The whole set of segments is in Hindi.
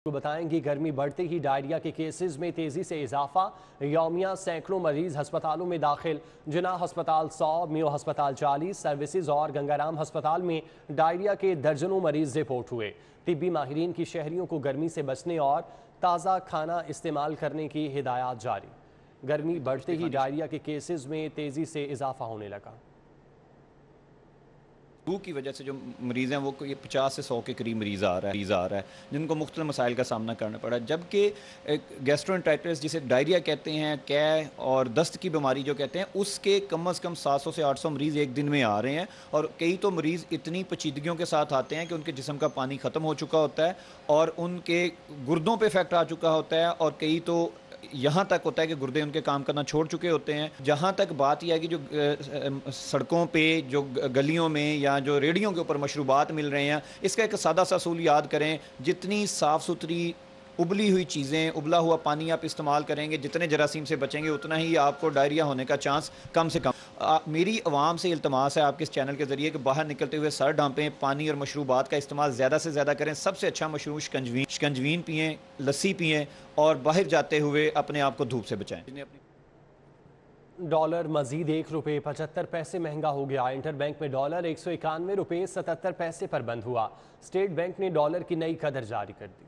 को बताएंगे गर्मी बढ़ते ही डायरिया के केसेस में तेजी से इजाफा। यौमिया सैकड़ों मरीज अस्पतालों में दाखिल। जिना अस्पताल 100, मियो अस्पताल 40, सर्विसेज और गंगाराम अस्पताल में डायरिया के दर्जनों मरीज रिपोर्ट हुए। तिब्बी माहिरीन की शहरियों को गर्मी से बचने और ताज़ा खाना इस्तेमाल करने की हिदायत जारी। गर्मी बढ़ते ही डायरिया के केसेस में तेजी से इजाफा होने लगा। फ्लू की वजह से जो मरीज़ हैं वो ये 50 से 100 के करीब मरीज़ आ रहा है जिनको मुख्तलिफ मसाइल का सामना करना पड़ा, जबकि गैस्ट्रोएंटेराइटिस जिसे डायरिया कहते हैं, कै और दस्त की बीमारी जो कहते हैं, उसके कम से कम 700 से 800 मरीज़ एक दिन में आ रहे हैं। और कई तो मरीज़ इतनी पेचीदगियों के साथ आते हैं कि उनके जिस्म का पानी ख़त्म हो चुका होता है और उनके गुर्दों पर इफेक्ट आ चुका होता है और कई तो यहाँ तक होता है कि गुर्दे उनके काम करना छोड़ चुके होते हैं। जहाँ तक बात यह है कि जो सड़कों पे, जो गलियों में या जो रेडियों के ऊपर मशरूबात मिल रहे हैं, इसका एक सादा सा असूल याद करें। जितनी साफ़ सुथरी उबली हुई चीज़ें, उबला हुआ पानी आप इस्तेमाल करेंगे, जितने जरासीम से बचेंगे उतना ही आपको डायरिया होने का चांस कम से कम। मेरी आवाम से इल्तमास है आपके इस चैनल के ज़रिए कि बाहर निकलते हुए सर ढांपें, पानी और मशरूबात का इस्तेमाल ज़्यादा से ज़्यादा करें। सबसे अच्छा मशरूब शिकंजवीन पिएँ, लस्सी पिएँ और बाहर जाते हुए अपने आप को धूप से बचाएँ। डॉलर मजीद ₹1.75 महंगा हो गया। इंटरबैंक में डॉलर ₹191.77 पर बंद हुआ। स्टेट बैंक ने डॉलर की नई कदर जारी कर दी।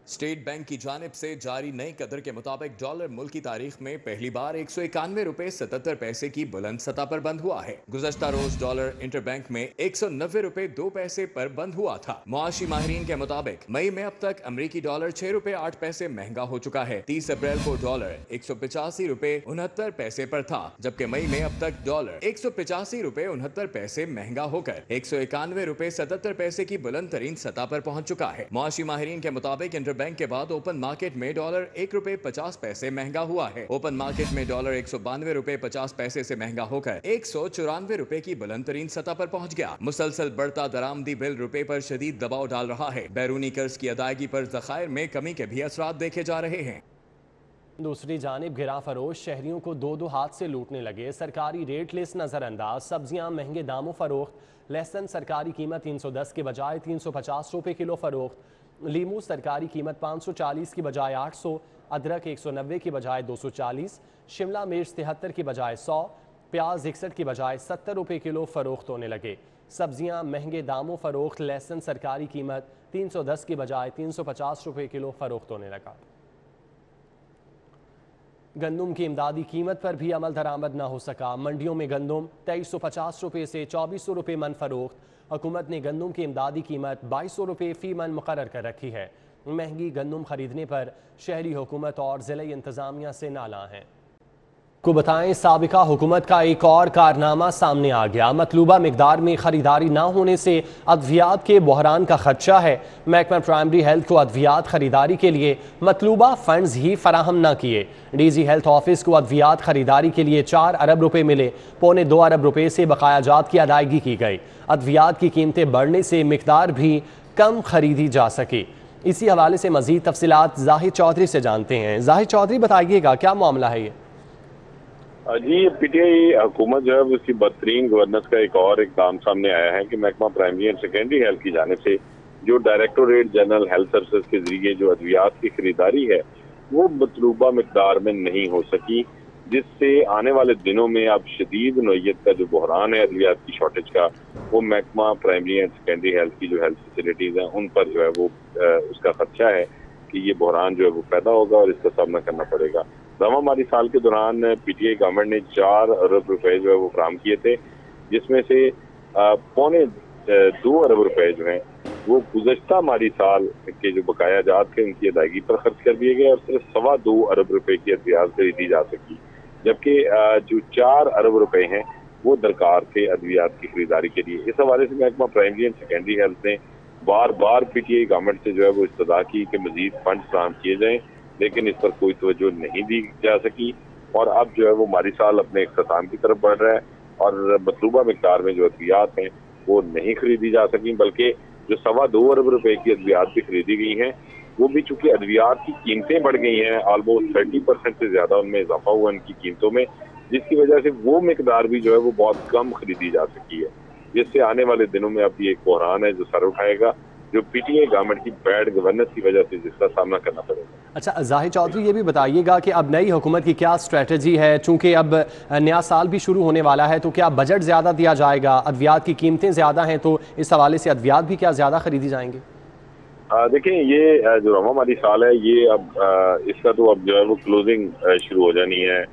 स्टेट बैंक की जानिब से जारी नई कदर के मुताबिक डॉलर मुल्क की तारीख में पहली बार ₹191.77 की बुलंद सतह पर बंद हुआ है। गुज़श्ता रोज डॉलर इंटरबैंक में ₹190.02 पर बंद हुआ था। मुआशी माहिरीन के मुताबिक मई में अब तक अमरीकी डॉलर ₹6.08 महंगा हो चुका है। 30 अप्रैल को डॉलर ₹185.69 पर था, जबकि मई में अब तक डॉलर ₹185.69 महंगा होकर ₹191.77 की बुलंद तरीन सतह पर पहुंच चुका है। मुआशी माहिरीन के मुताबिक बैंक के बाद ओपन मार्केट में डॉलर ₹1.50 महंगा हुआ है। ओपन मार्केट में डॉलर ₹192.50 से महंगा होकर ₹194 की बुलंद तरीन सतह पर पहुंच गया। मुसलसल बढ़ता दरामदी बिल रुपए पर शदीद दबाव डाल रहा है। बैरूनी कर्ज की अदायगी पर ज़खायर में कमी के भी असरात देखे जा रहे हैं। दूसरी जानिब गिरा फरोश शहरियों को दो हाथ से लूटने लगे। सरकारी रेट लिस्ट नजरअंदाज, सब्जियां महंगे दामों फरोख्त। लहसुन सरकारी कीमत 310 के बजाय 350 रुपए किलो फरोख्त। लीमू सरकारी कीमत 540 की बजाय 800, अदरक 190 की बजाय 240, शिमला मिर्च 73 की बजाय 100, प्याज 61 की बजाय 70 रुपए किलो फरोख्त होने लगे। सब्जियां महंगे दामों फरोख्त। लहसुन सरकारी कीमत 310 की बजाय 350 रुपए किलो फरोख्त होने लगा। गंदुम की इमदादी कीमत पर भी अमल दरामद न हो सका। मंडियों में गंदुम 2350 रुपये से 2400 रुपये मन फरोख्त। हुकूमत ने गंदुम की इमदादी कीमत 2200 रुपये फी मन मुकर्रर कर रखी है। महंगी गंदुम खरीदने पर शहरी हुकूमत और ज़िले इंतज़ामिया से नाला हैं। को बताएं, साबिका हुकूमत का एक और कारनामा सामने आ गया। मतलूबा मिकदार में खरीदारी न होने से अद्वियात के बहरान का खदशा है। महकमा प्राइमरी हेल्थ को अद्वियात खरीदारी के लिए मतलूबा फंड्स ही फराहम न किए। डीजी हेल्थ ऑफिस को अद्वियात खरीदारी के लिए 4 अरब रुपए मिले। ₹2.25 अरब से बकायाजात की अदायगी की गई। अद्वियात की कीमतें बढ़ने से मिकदार भी कम खरीदी जा सकी। इसी हवाले से मजीद तफसीलात जाहिद चौधरी से जानते हैं। जाहिद चौधरी, बताइएगा क्या मामला है ये? जी, पीटीआई हुकूमत जो है उसकी बदतरीन गवर्नेंस का एक और इकदाम सामने आया है कि महकमा प्राइमरी एंड सेकेंडरी हेल्थ की जानिब से जो डायरेक्टोरेट जनरल हेल्थ सर्विसेज के जरिए जो अद्वियात की खरीदारी है वो मतलूबा मिकदार में नहीं हो सकी, जिससे आने वाले दिनों में अब शदीद नोयत का जो बहरान है अद्वियात की शॉर्टेज का, वो महकमा प्राइमरी एंड सेकेंडरी हेल्थ की जो हेल्थ फैसिलिटीज हैं उन पर जो है वो उसका खदशा है कि ये बहरान जो है वो पैदा होगा और इसका सामना करना पड़ेगा। रवा माली साल के दौरान पीटीआई गवर्नमेंट ने 4 अरब रुपए जो है वो फराहम किए थे, जिसमें से ₹2.25 अरब जो है वो गुज़श्ता माली साल के जो बकाया जात थे उनकी अदायगी पर खर्च कर दिए गए और सिर्फ ₹2.25 अरब की अद्वियात खरीदी जा सकी, जबकि जो 4 अरब रुपए हैं वो दरकार थे अद्वियात की खरीदारी के लिए। इस हवाले से महकमा प्राइमरी एंड सेकेंडरी हेल्थ ने बार बार पीटीआई गवर्नमेंट से जो है वो इस्तदा की कि मजीद फंड फराहम किए जाएं, लेकिन इस पर कोई तवज्जो नहीं दी जा सकी और अब जो है वो माली साल अपने इख्तिताम की तरफ बढ़ रहा है और मतलूबा मिकदार में जो अद्वियात हैं वो नहीं खरीदी जा सकी, बल्कि जो ₹2.25 अरब की अद्वियात भी खरीदी गई हैं वो भी चूंकि अद्वियात की कीमतें बढ़ गई हैं, ऑलमोस्ट 30% से ज्यादा उनमें इजाफा हुआ इनकी कीमतों में, जिसकी वजह से वो मिकदार भी जो है वो बहुत कम खरीदी जा सकी है, जिससे आने वाले दिनों में अब ये एक बहरान है जो सर उठाएगा जो पीटीआई गवर्नमेंट की बैड गवर्नेंस की वजह से जिसका सामना करना पड़ेगा। अच्छा जाहिद चौधरी, ये भी बताइएगा कि अब नई हुकूमत की क्या स्ट्रेटजी है, चूंकि अब नया साल भी शुरू होने वाला है, तो क्या बजट ज़्यादा दिया जाएगा? अद्वियात की कीमतें ज़्यादा हैं, तो इस हवाले से अद्वियात भी क्या ज़्यादा खरीदी जाएंगी? देखिए, ये जो रवा माली साल है, ये अब इसका तो अब जो है वो क्लोजिंग शुरू हो जानी है,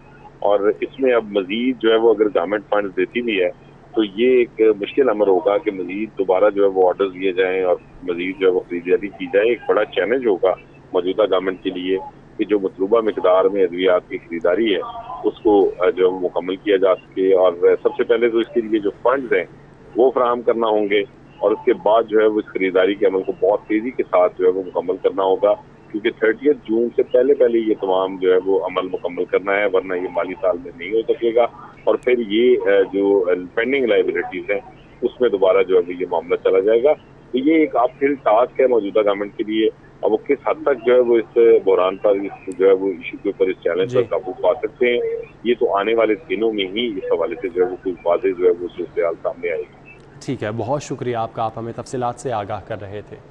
और इसमें अब मजीद जो है वो अगर गवर्नमेंट फंड देती भी है तो ये एक मुश्किल अमर होगा कि मजीद दोबारा जो है वो ऑर्डर दिए जाएं और मजीद जो है वो खरीदारी की जाए। एक बड़ा चैलेंज होगा मौजूदा गवर्नमेंट के लिए कि जो मतलूबा मिकदार में अद्वियात की खरीदारी है उसको जो है वो मुकम्मल किया जा सके। और सबसे पहले तो इसके लिए जो फंड्स हैं वो फराहम करना होंगे, और उसके बाद जो है वो इस खरीदारी के अमल को बहुत तेजी के साथ जो है वो मुकम्मल करना होगा, क्योंकि 30 जून से पहले ये तमाम जो है वो अमल मुकम्मल करना है, वरना ये माली साल में नहीं हो सकेगा। और फिर ये जो पेंडिंग लाइबिलिटीज हैं उसमें दोबारा जो है ये मामला चला जाएगा। तो ये एक अपहिल टास्क है मौजूदा गवर्नमेंट के लिए। अब वो किस हद तक जो है वो इस बहरान पर, इस जो है वो इशू के ऊपर, इस चैलेंज पर काबू पा सकते हैं, ये तो आने वाले दिनों में ही इस हवाले से जो है वो कोई वाज़ेह जो है वो सूरत सामने आएगी। ठीक है, बहुत शुक्रिया आपका, आप हमें तफसीलात से आगाह कर रहे थे।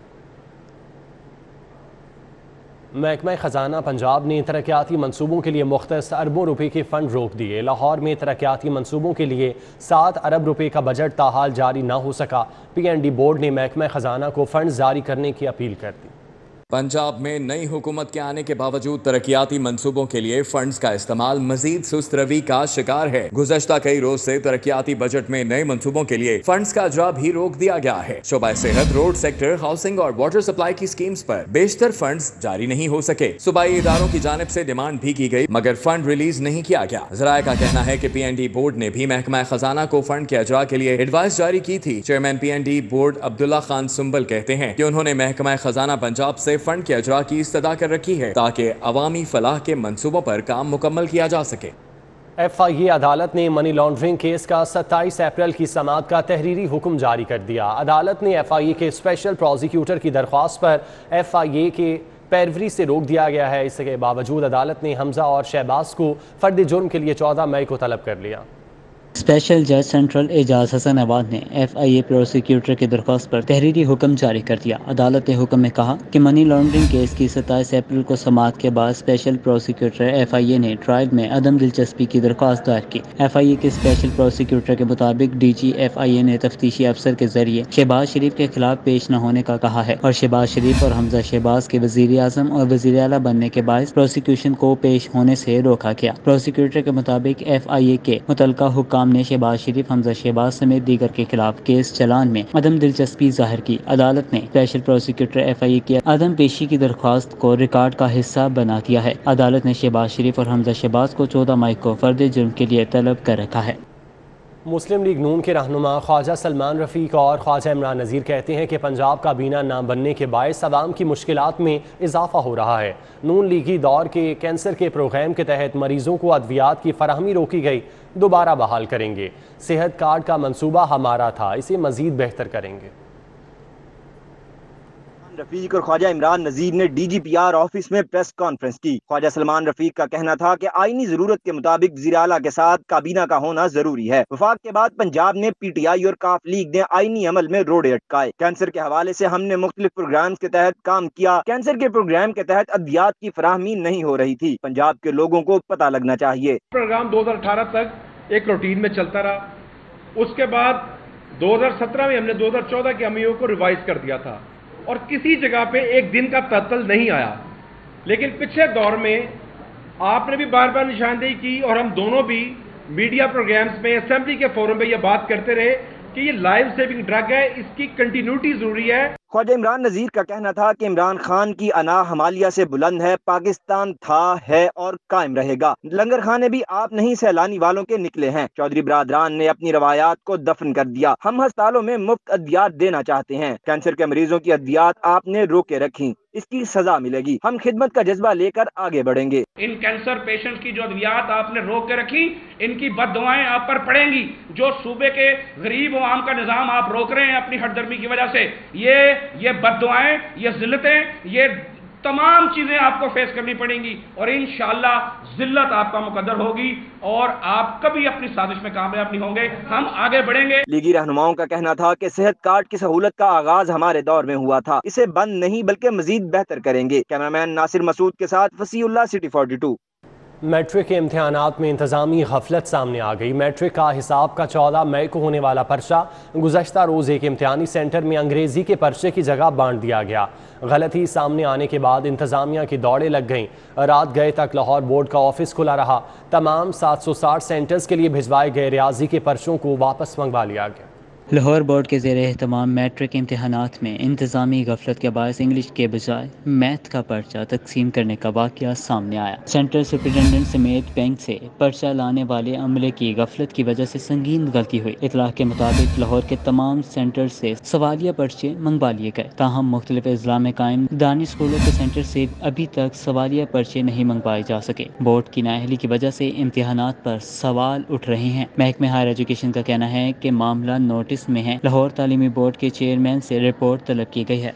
महकमा ख़जाना पंजाब ने तरक्याती मनसूबों के लिए मुख्तस अरबों रुपए के फ़ंड रोक दिए। लाहौर में तरक्याती मनसूबों के लिए 7 अरब रुपए का बजट ताहाल जारी न हो सका। PND बोर्ड ने महकमा ख़जाना को फ़ंड जारी करने की अपील कर दी। पंजाब में नई हुकूमत के आने के बावजूद तरक्याती मंसूबों के लिए फंड्स का इस्तेमाल मजीद सुस्त रवि का शिकार है। गुज़श्ता कई रोज से तरक्याती बजट में नए मंसूबों के लिए फंड्स का अजरा भी रोक दिया गया है। शोबा सेहत, रोड सेक्टर, हाउसिंग और वाटर सप्लाई की स्कीम्स पर बेशतर फंड्स जारी नहीं हो सके। सूबाई इदारों की जानिब से डिमांड भी की गई, मगर फंड रिलीज नहीं किया गया। ज़राए का कहना है कि PND बोर्ड ने भी महकमा खजाना को फंड के अजरा के लिए एडवाइस जारी की थी। Chairman PND board Abdullah Khan Sumbal कहते हैं कि उन्होंने महकमा खजाना पंजाब से फंड के अजरा की इस्तदा कर रखी है ताकि अवामी फलाह के मंसूबों पर काम मुकम्मल किया जा सके। FIA अदालत ने मनी लॉन्ड्रिंग केस का 27 अप्रैल की समाअत का तहरीरी हुक्म जारी कर दिया। अदालत ने FIA के स्पेशल प्रोसिक्यूटर की दरख्वास्त पर FIA के पैरवी से रोक दिया गया है। इसके बावजूद अदालत ने हमजा और शहबाज को फर्द जुर्म के लिए 14 मई को तलब कर लिया। स्पेशल जज सेंट्रल एजाज हसन अवाद ने FIA प्रोसिक्यूटर की दरख्वास्त पर तहरीरी हुक्म जारी कर दिया। अदालत ने हुक्म में कहा कि मनी लॉन्ड्रिंग केस की 27 अप्रैल को समाअत के बाद स्पेशल प्रोसिक्यूटर FIA ने ट्रायल में अदम दिलचस्पी की दरख्वास्त दायर की। FIA के स्पेशल प्रोसिक्यूटर के मुताबिक DG FIA ने तफ्तीशी अफसर के जरिए शहबाज शरीफ के खिलाफ पेश न होने का कहा है और शहबाज शरीफ और हमजा शहबाज के वजीर आजम और वजीर आला बनने के बायस प्रोसिक्यूशन को पेश होने से रोका गया। प्रोसिक्यूटर के मुताबिक FIA के मुतलका हुक्म ने शहबाज शरीफ, हमजा शहबाज समेत दीगर के खिलाफ केस चलान में अदम दिलचस्पी जाहिर की। अदालत ने स्पेशल प्रोसिक्यूटर FIA की अदम पेशी की दरख्वास्त को रिकॉर्ड का हिस्सा बना दिया है। अदालत ने शहबाज शरीफ और हमजा शहबाज को 14 मई को फर्द जुर्म के लिए तलब कर रखा है। मुस्लिम लीग नून के रहनुमा ख्वाजा सलमान रफ़ीक और ख्वाजा इमरान नज़ीर कहते हैं कि पंजाब काबीना ना बनने के बायस अवाम की मुश्किलात में इजाफा हो रहा है। नून लीगी दौर के कैंसर के प्रोग्राम के तहत मरीजों को अद्वियात की फराहमी रोकी गई, दोबारा बहाल करेंगे। सेहत कार्ड का मंसूबा हमारा था, इसे मजीद बेहतर करेंगे। रफीक और ख्वाजा इमरान नजीर ने DGPR ऑफिस में प्रेस कॉन्फ्रेंस की। ख्वाजा सलमान रफीक का कहना था कि आईनी जरूरत के मुताबिक वज़ीर आला के साथ काबीना का होना जरूरी है। वफाक के बाद पंजाब में PTI और काफ लीग ने आईनी अमल में रोड़े अटकाए। कैंसर के हवाले से हमने मुख्तलिफ प्रोग्राम के तहत काम किया। कैंसर के प्रोग्राम के तहत अद्वियात की फराहमी नहीं हो रही थी। पंजाब के लोगों को पता लगना चाहिए। प्रोग्राम 2018 तक एक रूटीन में चलता रहा। उसके बाद 2017 में हमने 2014 के MOU को रिवाइज कर दिया था और किसी जगह पे एक दिन का तत्ल नहीं आया। लेकिन पिछले दौर में आपने भी बार बार निशानदेही की और हम दोनों भी मीडिया प्रोग्राम्स में, असेंबली के फोरम पे यह बात करते रहे कि ये लाइफ सेविंग ड्रग है, इसकी कंटिन्यूटी जरूरी है। ख्वाजा इमरान नजीर का कहना था कि इमरान खान की अना हमालिया से बुलंद है। पाकिस्तान था, है और कायम रहेगा। लंगर खाने भी आप नहीं सैलानी वालों के निकले हैं। चौधरी बरादरान ने अपनी रवायात को दफन कर दिया। हम अस्पतालों में मुफ्त अद्वियात देना चाहते हैं। कैंसर के मरीजों की अद्वियात आपने रोके रखी, इसकी सजा मिलेगी। हम खिदमत का जज्बा लेकर आगे बढ़ेंगे। इन कैंसर पेशेंट की जो अद्वियात आपने रोक के रखी, इनकी बद्दुआएं आप पर पड़ेंगी। जो सूबे के गरीब अवाम का निजाम आप रोक रहे हैं अपनी हटदर्मी की वजह से, ये बद्दुआएं, ये जिल्लतें, ये तमाम चीजें आपको फेस करनी पड़ेंगी और इंशाअल्लाह जिल्लत आपका मुकद्दर होगी और आप कभी अपनी साजिश में कामयाब नहीं होंगे। हम आगे बढ़ेंगे। लीगी रहनुमाओं का कहना था कि सेहत कार्ड की सहूलत का आगाज हमारे दौर में हुआ था, इसे बंद नहीं बल्कि मजीद बेहतर करेंगे। कैमरामैन नासिर मसूद के साथ फसीउल्लाह, सिटी 42। मैट्रिक के इम्तहानात में इंतजामी गफलत सामने आ गई। मैट्रिक का हिसाब का 14 मई को होने वाला पर्चा गुज़श्ता रोज़ एक इम्तहानी सेंटर में अंग्रेज़ी के पर्चे की जगह बांट दिया गया। गलती सामने आने के बाद इंतजामिया की दौड़ें लग गईं। रात गए तक लाहौर बोर्ड का ऑफिस खुला रहा। तमाम 760 सेंटर्स के लिए भिजवाए गए रियाजी के पर्चों को वापस मंगवा लिया गया। लाहौर बोर्ड के ज़ेरे एहतमाम मैट्रिक इम्तहानात में इंतज़ामी गफलत के बायस इंग्लिश के बजाय मैथ का पर्चा तकसीम करने का वाक़या सामने आया। सेंट्रल सुपरिटेंडेंट समेत बैंक से पर्चा लाने वाले अमले की गफलत की वजह से संगीन गलती हुई। इतलाह के मुताबिक लाहौर के तमाम सेंटर से सवालिया पर्चे मंगवा लिए गए। ताहम मुख्तलिफ अजला में कायम दानी स्कूलों के सेंटर से अभी तक सवालिया पर्चे नहीं मंगवाए जा सके। बोर्ड की नाअहली की वजह से इम्तहानात पर सवाल उठ रहे हैं। महकमे हायर एजुकेशन का कहना है कि मामला नोटिस में है। लाहौर तालीमी बोर्ड के चेयरमैन से रिपोर्ट तलब की गई है।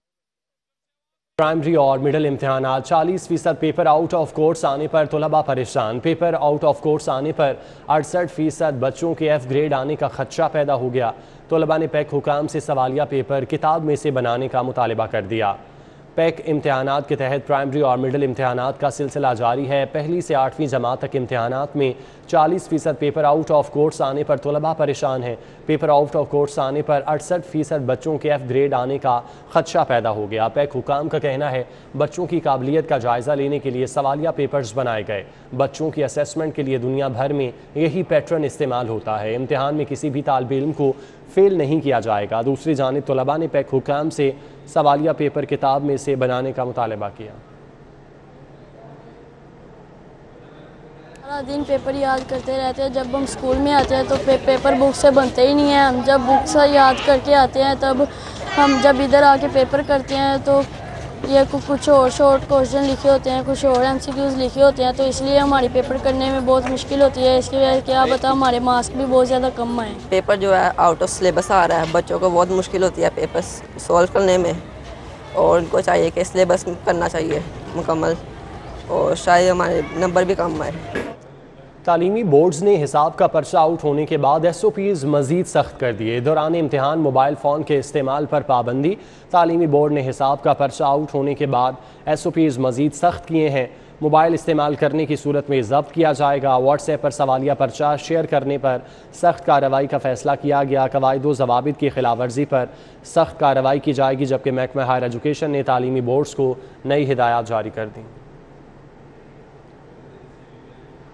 प्राइमरी और मिडिल इम्तहानात 40% पेपर आउट ऑफ कोर्स आने पर तलबा परेशान। पेपर आउट ऑफ कोर्स आने पर 68% बच्चों के F ग्रेड आने का खदशा पैदा हो गया। तलबा ने पैक हुकाम से सवालिया पेपर किताब में से बनाने का मुतालबा कर दिया। पैक इम्तहानात के तहत प्राइमरी और मिडिल इम्तहानात का सिलसिला जारी है। पहली से 8वीं जमात तक इम्तहानात में 40% पेपर आउट ऑफ कोर्स आने पर तलबा परेशान हैं। पेपर आउट ऑफ कोर्स आने पर 68% बच्चों के F ग्रेड आने का खदशा पैदा हो गया। पैक हुकाम का कहना है बच्चों की काबिलियत का जायज़ा लेने के लिए सवालिया पेपर्स बनाए गए। बच्चों की असेसमेंट के लिए दुनिया भर में यही पैटर्न इस्तेमाल होता है। इम्तहान में किसी भी तालिब इल्म को फेल नहीं किया जाएगा। दूसरी जानिब तलबा ने पैक हुकाम से सवालिया पेपर किताब में से बनाने का मुतालबा किया। सारा दिन पेपर याद करते रहते हैं। जब हम स्कूल में आते हैं तो पेपर बुक से बनते ही नहीं है। हम जब बुक से याद करके आते हैं तब हम जब इधर आके पेपर करते हैं तो ये कुछ और शॉर्ट क्वेश्चन लिखे होते हैं, कुछ और MCQs लिखे होते हैं, तो इसलिए हमारी पेपर करने में बहुत मुश्किल होती है। इसकी वजह से क्या पता हमारे मार्क्स भी बहुत ज़्यादा कम आए। पेपर जो है आउट ऑफ सिलेबस आ रहा है, बच्चों को बहुत मुश्किल होती है पेपर सॉल्व करने में और उनको चाहिए कि सिलेबस करना चाहिए मुकम्मल और शायद हमारे नंबर भी कम आए। तालीमी बोर्ड्स ने हिसाब का पर्चा आउट होने के बाद SOPs मजीद सख्त कर दिए। दौरान इम्तहान मोबाइल फ़ोन के इस्तेमाल पर पाबंदी। तालीमी बोर्ड ने हिसाब का पर्चा आउट होने के बाद SOPs मजीद सख्त किए हैं। मोबाइल इस्तेमाल करने की सूरत में ज़ब्त किया जाएगा। व्हाट्सएप पर सवालिया पर्चा शेयर करने पर सख्त कार्रवाई का फैसला किया गया। कवायद व ज़वाबित की खिलाफ वर्जी पर सख्त कार्रवाई की जाएगी। जबकि महकमा हायर एजुकेशन ने तालीमी बोर्ड्स को नई हिदायत जारी कर दी।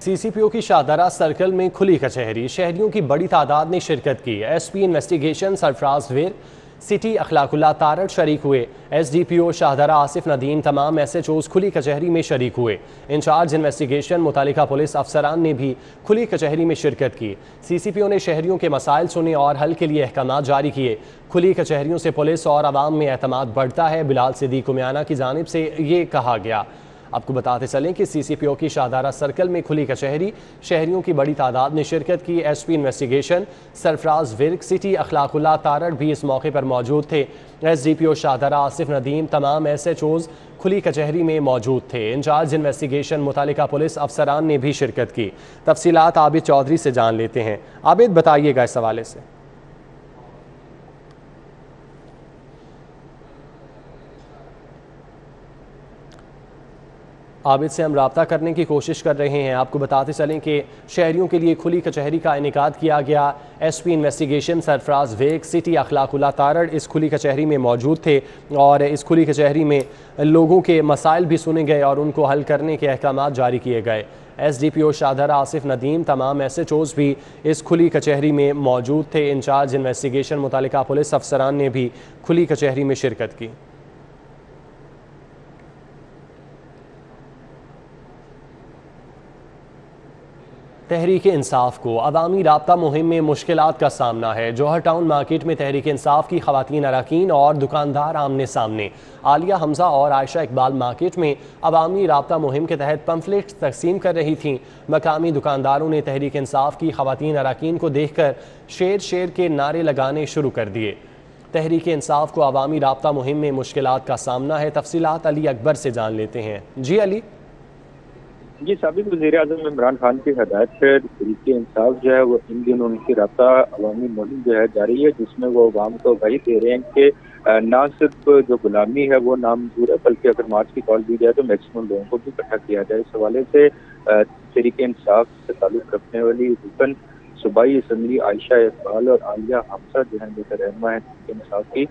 CCPO की शाहदरा सर्कल में खुली कचहरी, शहरियों की बड़ी तादाद ने शिरकत की। SP इन्वेस्टिगेशन सरफराज विर, सिटी अखलाकुल्ला तारड़ शरीक हुए। SDPO शाहदरा आसिफ नदीम तमाम SHOs खुली कचहरी में शरीक हुए। इंचार्ज इन्वेस्टिगेशन मुतालिका पुलिस अफसरान ने भी खुली कचहरी में शिरकत की। CCPO ने शहरियों के मसाइल सुने और हल के लिए अहकाम जारी किए। खुली कचहरियों से पुलिस और आवाम में एतमाद बढ़ता है। बिलाल सिद्दीक उमियाना की जानिब से ये कहा गया। आपको बताते चलें कि CCPO की शाहदारा सर्कल में खुली कचहरी, शहरियों की बड़ी तादाद ने शिरकत की। SP investigation Sarfraz Virk, city Akhlaqullah Tarar भी इस मौके पर मौजूद थे। SDPO शाहदारा आसिफ नदीम तमाम SHOs खुली कचहरी में मौजूद थे। इंचार्ज इन्वेस्टिगेशन मुतालिका पुलिस अफसरान ने भी शिरकत की। तफसीलात आबिद चौधरी से जान लेते हैं। आबिद, बताइएगा इस हवाले से। आबिद से हम रब्ता करने की कोशिश कर रहे हैं। आपको बताते चलें कि शहरियों के लिए खुली कचहरी का इनेकाद किया गया। SP इन्वेस्टिगेशन सरफराज वेग, सिटी अखलाकुल्ला तारड़ इस खुली कचहरी में मौजूद थे और इस खुली कचहरी में लोगों के मसाइल भी सुने गए और उनको हल करने के अहकाम जारी किए गए। SDPO शाहदरा आसिफ नदीम तमाम SHOs भी इस खुली कचहरी में मौजूद थे। इंचार्ज इन्वेस्टिगेशन मुतालिका पुलिस अफसरान ने भी खुली कचहरी में शिरकत की। तहरीक इंसाफ को अवामी राब्ता मुहिम में मुश्किलात का सामना है। जौहर टाउन मार्केट में तहरीक इंसाफ की खवातीन अरकान और दुकानदार आमने सामने। आलिया हमजा और आयशा इकबाल मार्केट में अवामी राब्ता मुहिम के तहत पम्फलेट्स तकसीम कर रही थीं। मकामी दुकानदारों ने तहरीक इंसाफ की खवातीन अरकान को देख कर शेर शेर के नारे लगाने शुरू कर दिए। तहरीक इंसाफ को अवामी राब्ता मुहिम में मुश्किलात का सामना है। तफसीलात अली अकबर से जान लेते हैं। जी अली। जी, साबिक वज़ीर-ए-आज़म इमरान खान की हदायत पर तहरीक इंसाफ जो है वो इन दिनों उनकी राब्ता अवामी मुहिम जो है जारी है, जिसमें वो अवाम को आगाही दे रहे हैं कि ना सिर्फ जो गुलामी है वो नामंजूर है, बल्कि अगर मार्च की कॉल दी जाए तो मैक्सिमम लोगों को भी इकट्ठा किया जाए। इस हवाले से तहरीक इंसाफ से ताल्लुक़ रखने वाली रुकन सूबाई असम्बली आयशा इकबाल और आलिया हमजा जो है रहनुमा है तहरीक इंसाफ की,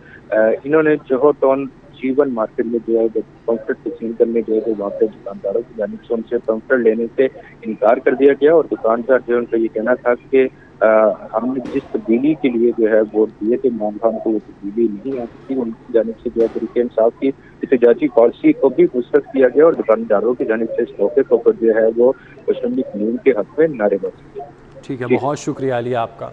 इन्होंने जोहर टाउन जीवन मार्केट में जो है जब पम्फलेट तकसीम करने गए तो वहाँ पे दुकानदारों की जानिब से उनसे पम्फलेट लेने से इनकार कर दिया गया और दुकानदार जो है उनका ये कहना था कि हमने जिस तब्दीली के लिए जो है वोट दिए थे इमरान खान को वो तब्दीली नहीं आ सकती। उनकी जानिब से जो है तहरीक इंसाफ की एहतजाजी पॉलिसी को भी मुस्तरद किया गया और दुकानदारों की जानिब से इस मौके पर जो है वो असम्बली कानून के हक में नारेबाजी। ठीक है, बहुत शुक्रिया अली आपका।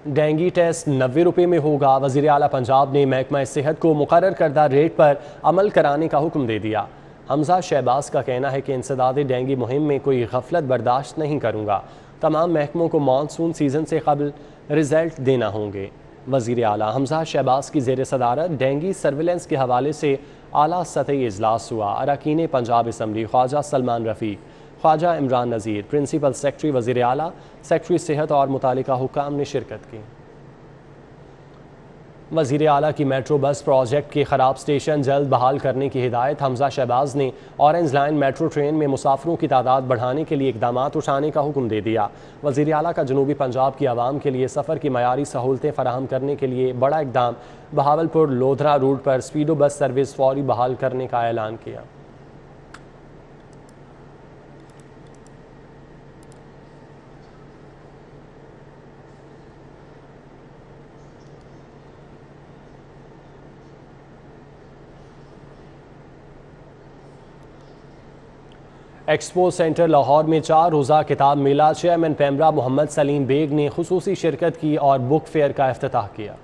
डेंगी टेस्ट 90 रुपये में होगा। वज़ीर आला पंजाब ने महकमा सेहत को मुकर्रर करदा रेट पर अमल कराने का हुक्म दे दिया। हमजा शहबाज का कहना है कि इंसदाद डेंगी मुहिम में कोई गफलत बर्दाश्त नहीं करूँगा। तमाम महकमों को मानसून सीज़न से कबल रिज़ल्ट देना होंगे। वज़ीर आला हमजा शहबाज की ज़ेर सदारत डेंगी सर्विलेंस के हवाले से आला सतही इजलास हुआ। अरकान पंजाब असम्बली ख्वाजा सलमान रफ़ीक, ख्वाजा इमरान नज़ीर, प्रिंसिपल सेक्रेटरी वज़ीर आला, सेक्रेटरी सेहत और मुतालिका हुक्काम ने शिरकत की। वज़ीर आला की मेट्रो बस प्रोजेक्ट के ख़राब स्टेशन जल्द बहाल करने की हिदायत। हमजा शहबाज ने ऑरेंज लाइन मेट्रो ट्रेन में मुसाफिरों की तादाद बढ़ाने के लिए इकदाम उठाने का हुक्म दे दिया। वज़ीर आला का जनूबी पंजाब की आवाम के लिए सफ़र की मयारी सहूलतें फराहम करने के लिए बड़ा इकदाम। बहावलपुर लोधरा रूट पर स्पीडो बस सर्विस फौरी बहाल करने का ऐलान किया। एक्सपो सेंटर लाहौर में 4 रोज़ा किताब मेला चेयरमैन पैमरा मोहम्मद सलीम बेग ने खुसूसी शिरकत की और बुक फेयर का इफ्तिताह किया।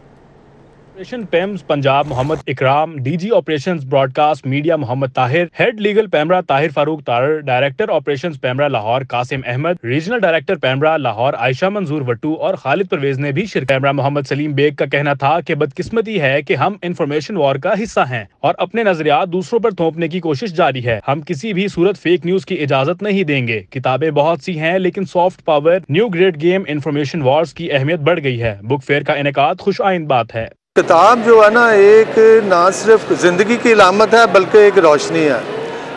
Operation पेम्स Punjab Mohammad Ikram, DG operations broadcast media Mohammad Tahir, head legal PEMRA Tahir Farooq Tarar, director operations PEMRA Lahore Qasim Ahmad, regional director PEMRA Lahore Ayesha Manzoor Wattoo और खालिद परवेज ने भी शिरकत। पैमरा मोहम्मद सलीम बेग का कहना था कि बदकिस्मती है कि हम इंफॉर्मेशन वॉर का हिस्सा हैं और अपने नजरियात दूसरों पर थोपने की कोशिश जारी है। हम किसी भी सूरत फेक न्यूज की इजाजत नहीं देंगे। किताबें बहुत सी हैं लेकिन soft power new great game information Wars की अहमियत बढ़ गई है। बुक फेयर का इनेकाद खुश आइंद बात है। किताब जो है ना एक ना सिर्फ ज़िंदगी की इलामत है बल्कि एक रोशनी है।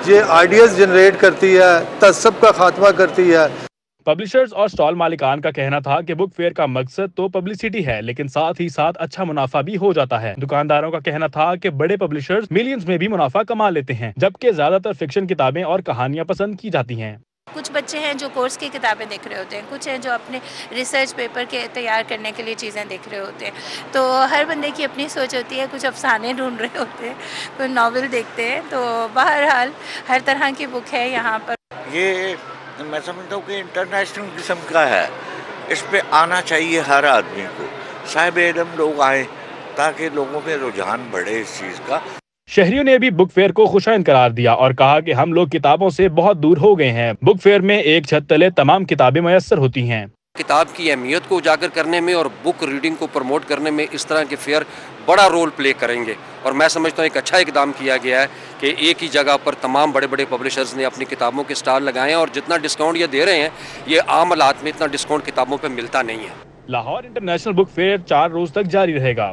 ये आइडियाज़ जनरेट करती है, तसब्ब का खात्मा करती है। पब्लिशर्स और स्टॉल मालिकान का कहना था कि बुक फेयर का मकसद तो पब्लिसिटी है लेकिन साथ ही साथ अच्छा मुनाफा भी हो जाता है। दुकानदारों का कहना था कि बड़े पब्लिशर्स मिलियंस में भी मुनाफा कमा लेते हैं जबकि ज्यादातर फिक्शन किताबें और कहानियां पसंद की जाती हैं। कुछ बच्चे हैं जो कोर्स की किताबें देख रहे होते हैं, कुछ हैं जो अपने रिसर्च पेपर के तैयार करने के लिए चीज़ें देख रहे होते हैं। तो हर बंदे की अपनी सोच होती है, कुछ अफसाने ढूंढ रहे होते हैं, कोई नावल देखते हैं। तो बहरहाल हर तरह की बुक है यहाँ पर। ये मैं समझता हूँ कि इंटरनेशनल किस्म का है, इस पे आना चाहिए हर आदमी को। साहिब इल्म लोग आए ताकि लोगों में रुझान बढ़े इस चीज़ का। शहरियों ने भी बुक फेयर को खुशाइन करार दिया और कहा कि हम लोग किताबों से बहुत दूर हो गए हैं। बुक फेयर में एक छत तले तमाम किताबें मयसर होती हैं। किताब की अहमियत को उजागर करने में और बुक रीडिंग को प्रमोट करने में इस तरह के फेयर बड़ा रोल प्ले करेंगे और मैं समझता हूँ एक अच्छा इकदाम किया गया है कि एक ही जगह पर तमाम बड़े बड़े पब्लिशर्स ने अपनी किताबों के स्टॉल लगाए हैं और जितना डिस्काउंट ये दे रहे हैं ये आम हालात में इतना डिस्काउंट किताबों पर मिलता नहीं है। लाहौर इंटरनेशनल बुक फेयर 4 रोज तक जारी रहेगा।